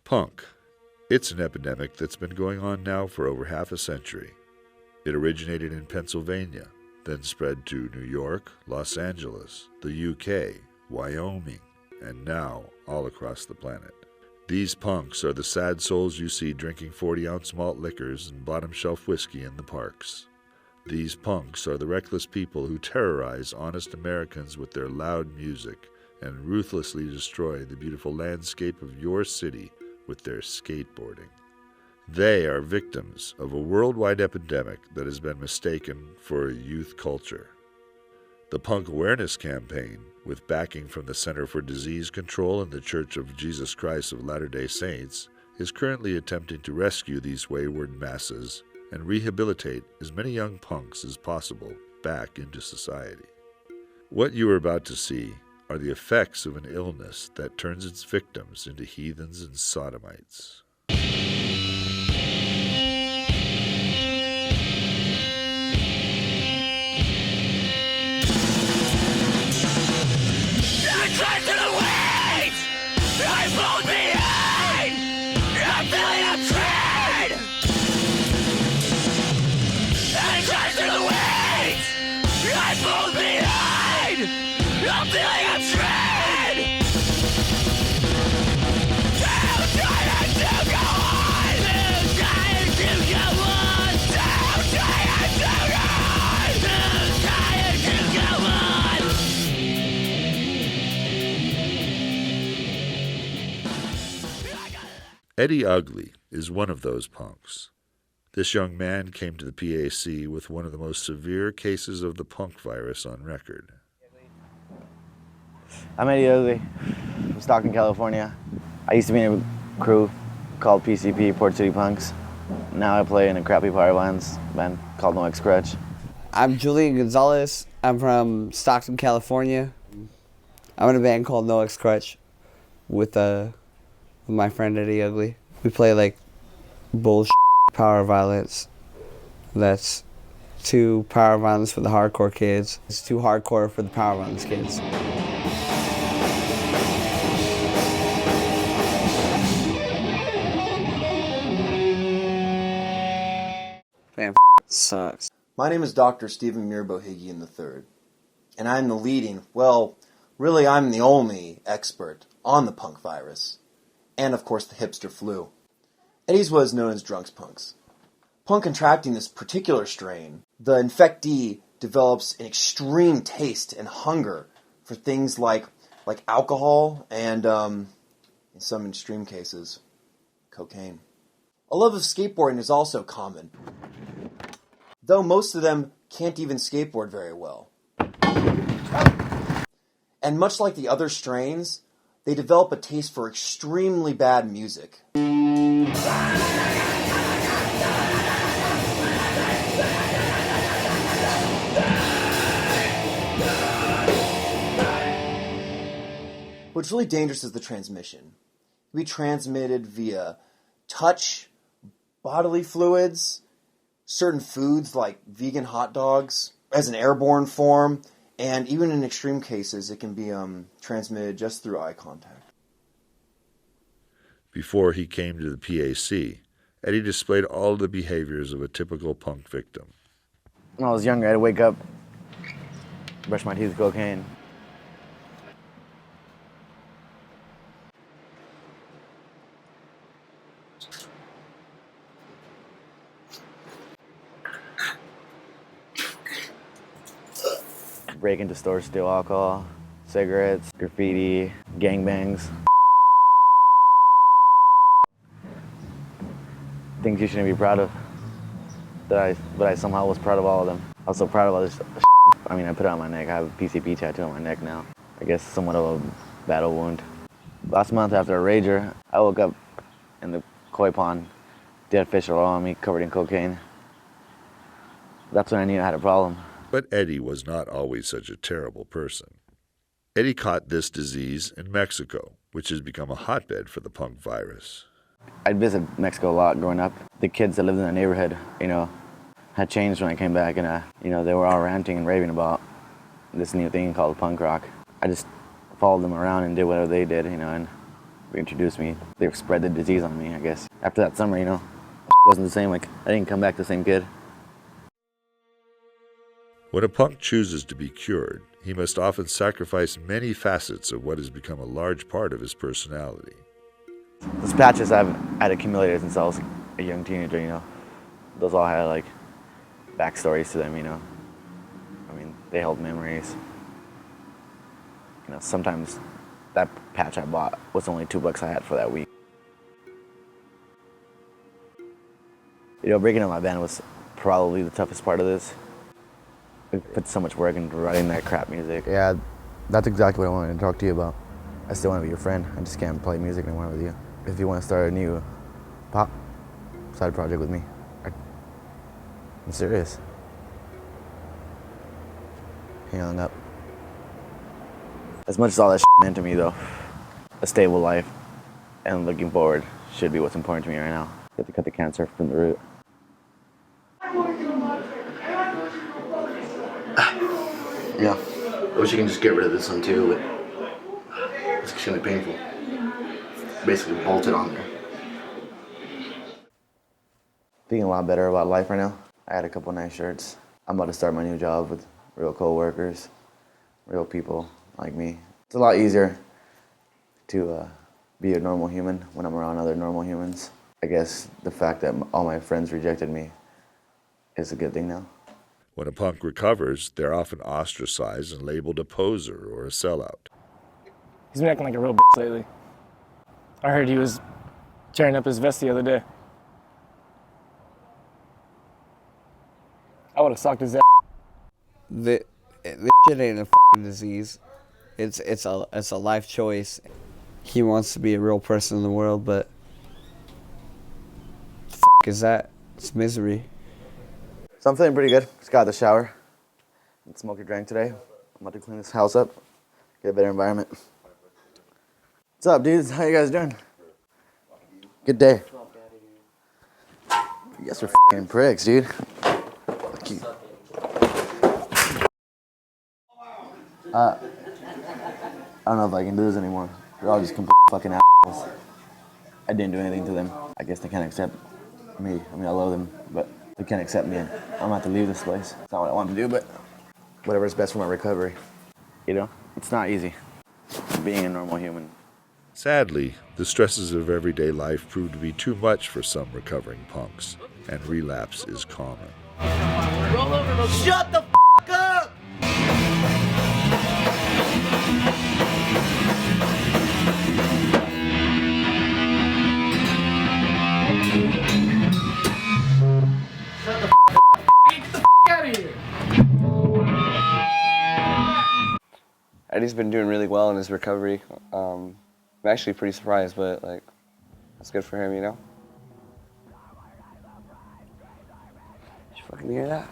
Punk. It's an epidemic that's been going on now for over half a century. It originated in Pennsylvania, then spread to New York, Los Angeles, the UK, Wyoming, and now all across the planet. These punks are the sad souls you see drinking 40-ounce malt liquors and bottom-shelf whiskey in the parks. These punks are the reckless people who terrorize honest Americans with their loud music and ruthlessly destroy the beautiful landscape of your city with their skateboarding. They are victims of a worldwide epidemic that has been mistaken for a youth culture. The Punk Awareness Campaign, with backing from the Center for Disease Control and the Church of Jesus Christ of Latter-day Saints, is currently attempting to rescue these wayward masses and rehabilitate as many young punks as possible back into society. What you are about to see are the effects of an illness that turns its victims into heathens and sodomites. I'm feeling a trend. Too tired to go on. Too tired to go on. Too tired to go on. Too tired to go on. Eddie Ugly is one of those punks. This young man came to the PAC with one of the most severe cases of the punk virus on record. I'm Eddie Ugly from Stockton, California. I used to be in a crew called PCP, Port City Punks. Now I play in a crappy power violence band called No X Crutch. I'm Julian Gonzalez. I'm from Stockton, California. I'm in a band called No X Crutch with my friend Eddie Ugly. We play like bullshit power violence. That's too power violence for the hardcore kids. It's too hardcore for the power violence kids. Man, sucks. My name is Dr. Stephen Mirbohigian III, and I'm the leading, well, really I'm the only expert on the punk virus, and of course the hipster flu. Eddie's was known as Drunx Punx. Upon contracting this particular strain, the infectee develops an extreme taste and hunger for things like alcohol and, in some extreme cases, cocaine. A love of skateboarding is also common, though most of them can't even skateboard very well. And much like the other strains, they develop a taste for extremely bad music. What's really dangerous is the transmission. It can be transmitted via touch, bodily fluids, certain foods like vegan hot dogs, as an airborne form, and even in extreme cases, it can be transmitted just through eye contact. Before he came to the PAC, Eddie displayed all the behaviors of a typical punk victim. When I was younger, I'd wake up, brush my teeth with cocaine. Break into stores, steal alcohol, cigarettes, graffiti, gangbangs. Things you shouldn't be proud of. But I somehow was proud of all of them. I was so proud of all this. I mean, I put it on my neck. I have a PCP tattoo on my neck now. I guess somewhat of a battle wound. Last month after a rager, I woke up in the koi pond, dead fish all on me, covered in cocaine. That's when I knew I had a problem. But Eddie was not always such a terrible person. Eddie caught this disease in Mexico, which has become a hotbed for the punk virus. I'd visit Mexico a lot growing up. The kids that lived in the neighborhood, had changed when I came back, and, they were all ranting and raving about this new thing called punk rock. I just followed them around and did whatever they did, and reintroduced me. They spread the disease on me, I guess. After that summer, you know, wasn't the same. Like, I didn't come back the same kid. When a punk chooses to be cured, he must often sacrifice many facets of what has become a large part of his personality. Those patches I've had accumulated since I was a young teenager, you know, those all had, like, backstories to them, you know. I mean, they held memories. You know, sometimes that patch I bought was only $2 I had for that week. You know, breaking up my band was probably the toughest part of this. I put so much work into writing that crap music. Yeah, that's exactly what I wanted to talk to you about. I still want to be your friend. I just can't play music anymore with you. If you want to start a new pop side project with me, I'm serious. He hung up. As much as all that shit meant to me, though, a stable life and looking forward should be what's important to me right now. You have to cut the cancer from the root. Yeah, I wish you can just get rid of this one too, but it's extremely painful. Basically bolted on there. Feeling a lot better about life right now. I had a couple nice shirts. I'm about to start my new job with real co-workers, real people like me. It's a lot easier to be a normal human when I'm around other normal humans. I guess the fact that all my friends rejected me is a good thing now. When a punk recovers, they're often ostracized and labeled a poser or a sellout. He's been acting like a real bitch lately. I heard he was tearing up his vest the other day. I would have socked his ass. This shit ain't a fucking disease. It's a life choice. He wants to be a real person in the world, but the fuck is that? It's misery. So I'm feeling pretty good. Just got out of the shower and smoked a drink today. I'm about to clean this house up, get a better environment. What's up, dudes? How you guys doing? Good day. You guys are fucking pricks, dude. Fuck you. I don't know if I can do this anymore. They're all just complete fucking assholes. I didn't do anything to them. I guess they can't accept me. I mean, I love them, but they can't accept me. I'm gonna have to leave this place. It's not what I want to do, but whatever's best for my recovery. You know, it's not easy being a normal human. Sadly, the stresses of everyday life prove to be too much for some recovering punks, and relapse is common. Shut the f*** up! Eddie's been doing really well in his recovery. I'm actually pretty surprised, but like, that's good for him, you know? Did you fucking hear that?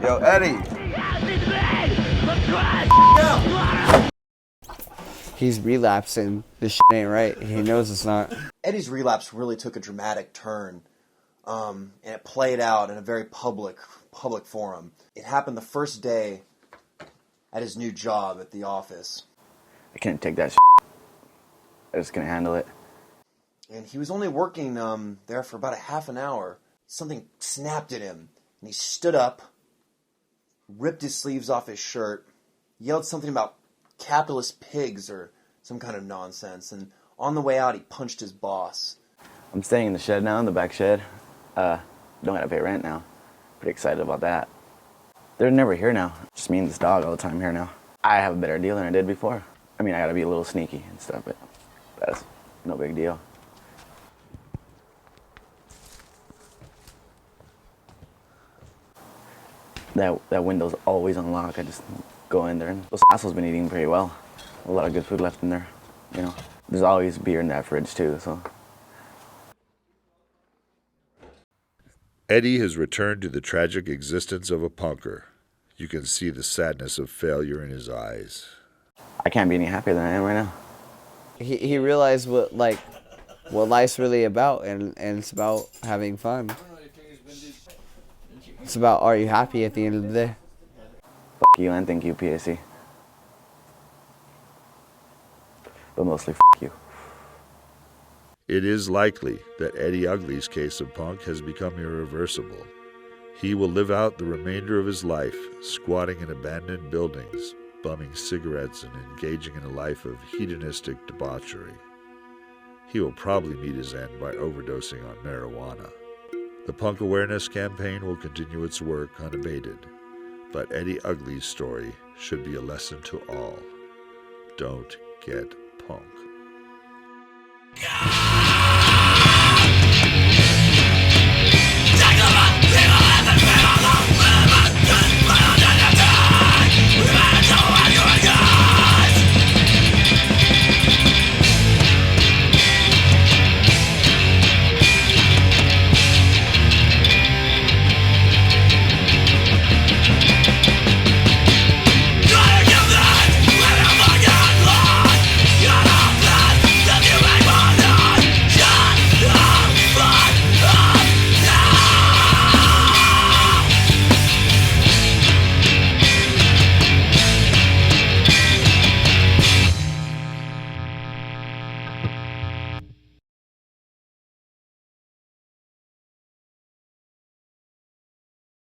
Yo, Eddie! He's relapsing. This shit ain't right. He knows it's not. Eddie's relapse really took a dramatic turn, and it played out in a very public forum. It happened the first day at his new job at the office. I can't take that shit. I just can't handle it. And he was only working there for about a half an hour. Something snapped at him, and he stood up, ripped his sleeves off his shirt, yelled something about capitalist pigs or some kind of nonsense, and on the way out he punched his boss. I'm staying in the shed now, in the back shed. Don't gotta pay rent now. Pretty excited about that. They're never here now. Just me and this dog all the time here now. I have a better deal than I did before. I mean, I gotta be a little sneaky and stuff, but that's no big deal. That window's always unlocked. I just go in there, and those assholes been eating pretty well. A lot of good food left in there, you know. There's always beer in that fridge too, so. Eddie has returned to the tragic existence of a punker. You can see the sadness of failure in his eyes. I can't be any happier than I am right now. He realized what life's really about, and it's about having fun. It's about, are you happy at the end of the day? Fuck you and thank you, PAC. But mostly you. It is likely that Eddie Ugly's case of punk has become irreversible. He will live out the remainder of his life squatting in abandoned buildings, bumming cigarettes, and engaging in a life of hedonistic debauchery. He will probably meet his end by overdosing on marijuana. The punk awareness campaign will continue its work unabated, but Eddie Ugly's story should be a lesson to all. Don't get punk.